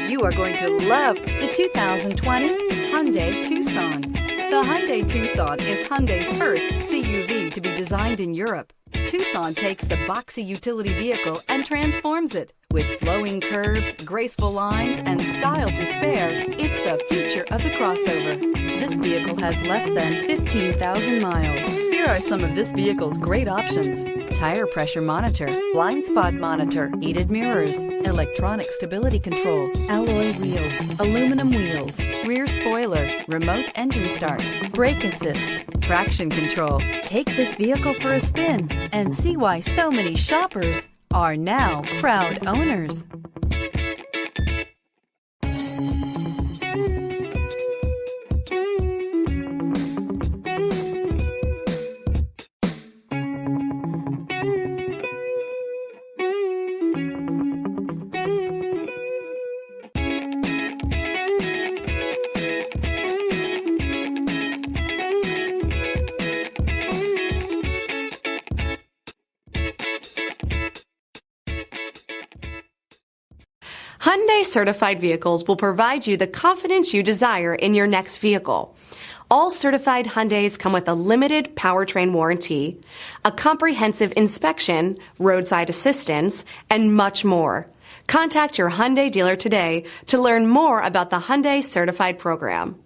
You are going to love the 2020 Hyundai Tucson. The Hyundai Tucson is Hyundai's first CUV to be designed in Europe. Tucson takes the boxy utility vehicle and transforms it. With flowing curves, graceful lines, and style to spare, it's the future of the crossover. This vehicle has less than 15,000 miles. Here are some of this vehicle's great options: tire pressure monitor, blind spot monitor, heated mirrors, electronic stability control, alloy wheels, aluminum wheels, rear spoiler, remote engine start, brake assist, traction control. Take this vehicle for a spin and see why so many shoppers are now proud owners. Hyundai certified vehicles will provide you the confidence you desire in your next vehicle. All certified Hyundais come with a limited powertrain warranty, a comprehensive inspection, roadside assistance, and much more. Contact your Hyundai dealer today to learn more about the Hyundai Certified Program.